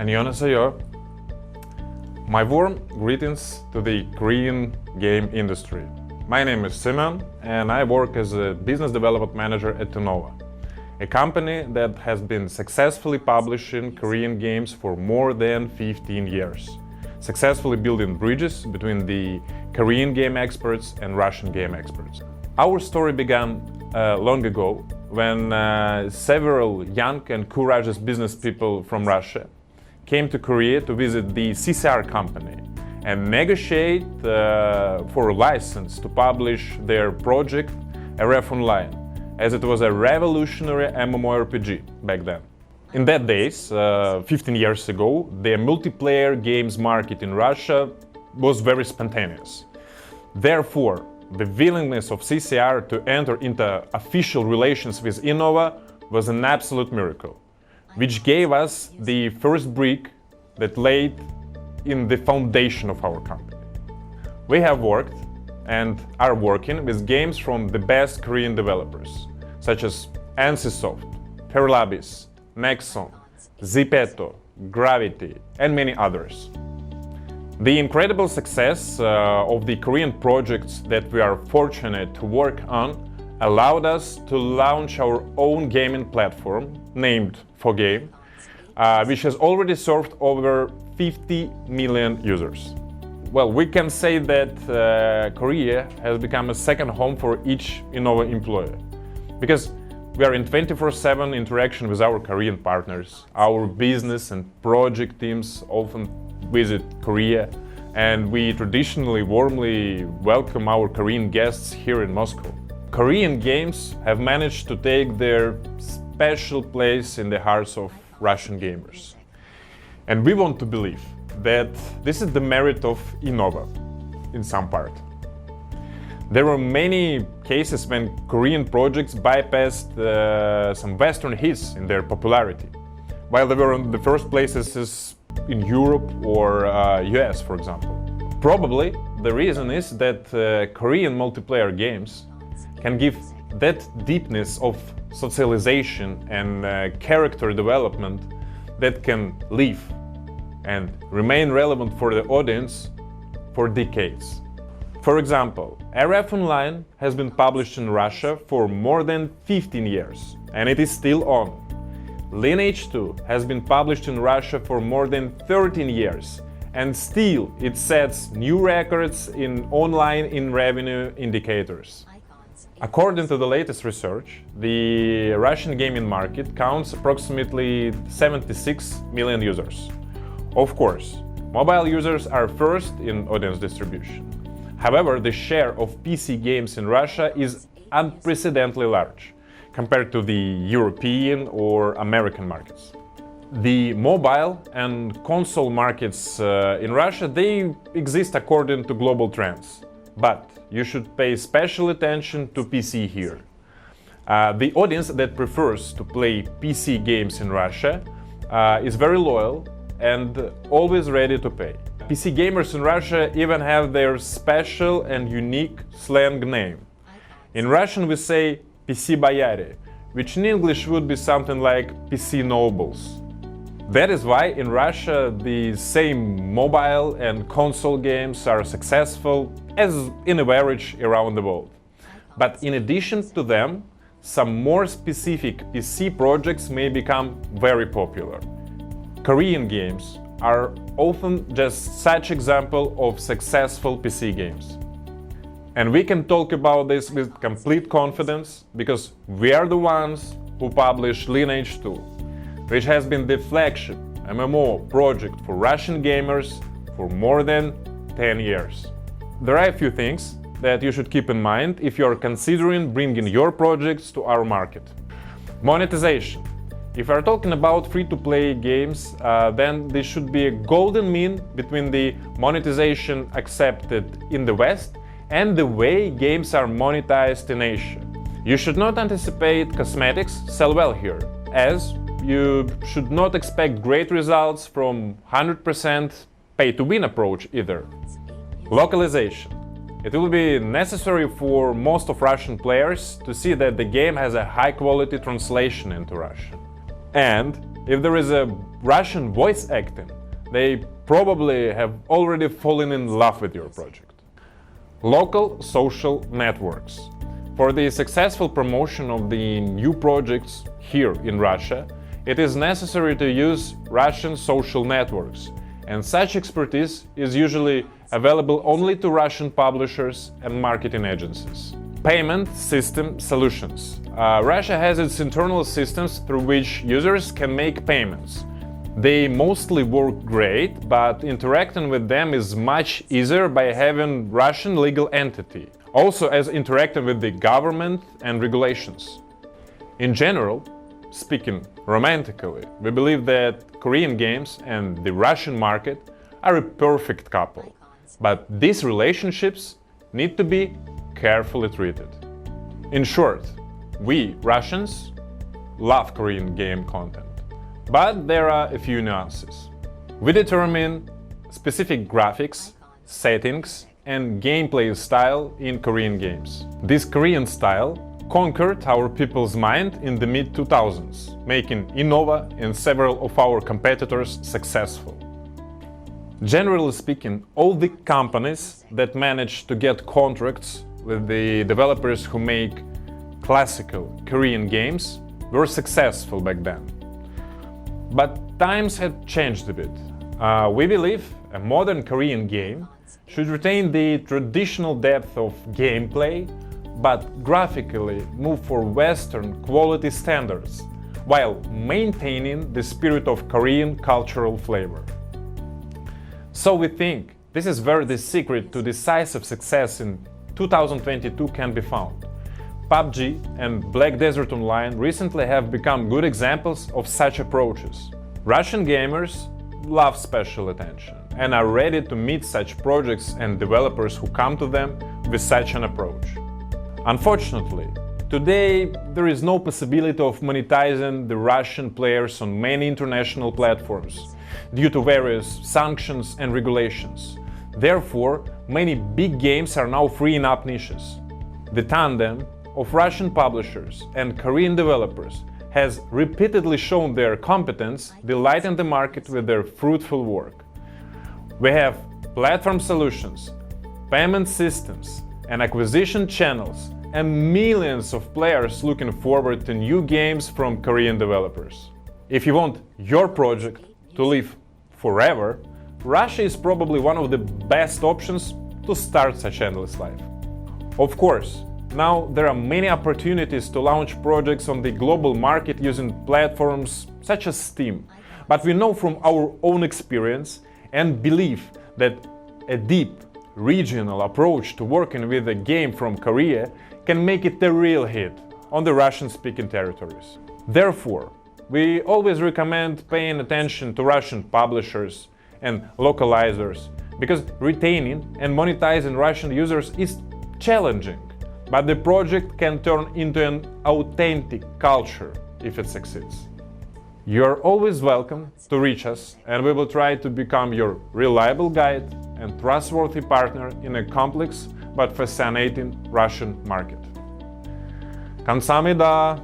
안녕하세요. My warm greetings to the Korean game industry. My name is Simon and I work as a business development manager at Innova, a company that has been successfully publishing Korean games for more than 15 years, successfully building bridges between the Korean game experts and Russian game experts. Our story began long ago when several young and courageous business people from Russia came to Korea to visit the CCR company and negotiate for a license to publish their project RF Online, as it was a revolutionary MMORPG back then. In that days, 15 years ago, the multiplayer games market in Russia was very spontaneous. Therefore, the willingness of CCR to enter into official relations with Innova was an absolute miracle, which gave us the first brick that laid in the foundation of our company. We have worked and are working with games from the best Korean developers, such as NCSoft, Perlabis, Nexon, Zepeto, Gravity, and many others. The incredible success of the Korean projects that we are fortunate to work on allowed us to launch our own gaming platform named ForGame, which has already served over 50 million users. Well, we can say that Korea has become a second home for each Innova employee, because we are in 24/7 interaction with our Korean partners. Our business and project teams often visit Korea, and we traditionally warmly welcome our Korean guests here in Moscow. Korean games have managed to take their special place in the hearts of Russian gamers. And we want to believe that this is the merit of Innova, in some part. There were many cases when Korean projects bypassed some Western hits in their popularity, while they were in the first places in Europe or US, for example. Probably the reason is that Korean multiplayer games can give that deepness of socialization and character development that can live and remain relevant for the audience for decades. For example, RF Online has been published in Russia for more than 15 years, and it is still on. Lineage 2 has been published in Russia for more than 13 years, and still it sets new records in online in revenue indicators. According to the latest research, the Russian gaming market counts approximately 76 million users. Of course, mobile users are first in audience distribution. However, the share of PC games in Russia is unprecedentedly large compared to the European or American markets. The mobile and console markets in Russia, they exist according to global trends, but you should pay special attention to PC here. The audience that prefers to play PC games in Russia is very loyal and always ready to pay. PC gamers in Russia even have their special and unique slang name. In Russian we say PC boyare, which in English would be something like PC nobles. That is why in Russia the same mobile and console games are successful as in average around the world. But in addition to them, some more specific PC projects may become very popular. Korean games are often just such example of successful PC games. And we can talk about this with complete confidence because we are the ones who publish Lineage 2, which has been the flagship MMO project for Russian gamers for more than 10 years. There are a few things that you should keep in mind if you are considering bringing your projects to our market. Monetization. If we are talking about free-to-play games, then there should be a golden mean between the monetization accepted in the West and the way games are monetized in Asia. You should not anticipate cosmetics sell well here, as you should not expect great results from 100% pay-to-win approach either. Localization. It will be necessary for most of Russian players to see that the game has a high-quality translation into Russian. And if there is a Russian voice acting, they probably have already fallen in love with your project. Local social networks. For the successful promotion of the new projects here in Russia, it is necessary to use Russian social networks, and such expertise is usually available only to Russian publishers and marketing agencies. Payment system solutions. Russia has its internal systems through which users can make payments. They mostly work great, but interacting with them is much easier by having Russian legal entity, also as interacting with the government and regulations. In general, speaking romantically, we believe that Korean games and the Russian market are a perfect couple, but these relationships need to be carefully treated. In short, we Russians love Korean game content, but there are a few nuances. We determine specific graphics, settings, and gameplay style in Korean games. This Korean style conquered our people's mind in the mid-2000s, making Innova and several of our competitors successful. Generally speaking, all the companies that managed to get contracts with the developers who make classical Korean games were successful back then. But times have changed a bit. We believe a modern Korean game should retain the traditional depth of gameplay, but graphically move for Western quality standards, while maintaining the spirit of Korean cultural flavor. So we think this is where the secret to decisive success in 2022 can be found. PUBG and Black Desert Online recently have become good examples of such approaches. Russian gamers love special attention and are ready to meet such projects and developers who come to them with such an approach. Unfortunately, today there is no possibility of monetizing the Russian players on many international platforms due to various sanctions and regulations. Therefore, many big games are now freeing up niches. The tandem of Russian publishers and Korean developers has repeatedly shown their competence, delighting the market with their fruitful work. We have platform solutions, payment systems, and acquisition channels, and millions of players looking forward to new games from Korean developers. If you want your project to live forever, Russia is probably one of the best options to start such endless life. Of course, now there are many opportunities to launch projects on the global market using platforms such as Steam, but we know from our own experience and belief that a deep regional approach to working with a game from Korea can make it a real hit on the Russian-speaking territories. Therefore, we always recommend paying attention to Russian publishers and localizers, because retaining and monetizing Russian users is challenging, but the project can turn into an authentic culture if it succeeds. You're always welcome to reach us, and we will try to become your reliable guide and trustworthy partner in a complex but fascinating Russian market. Kamsahamnida!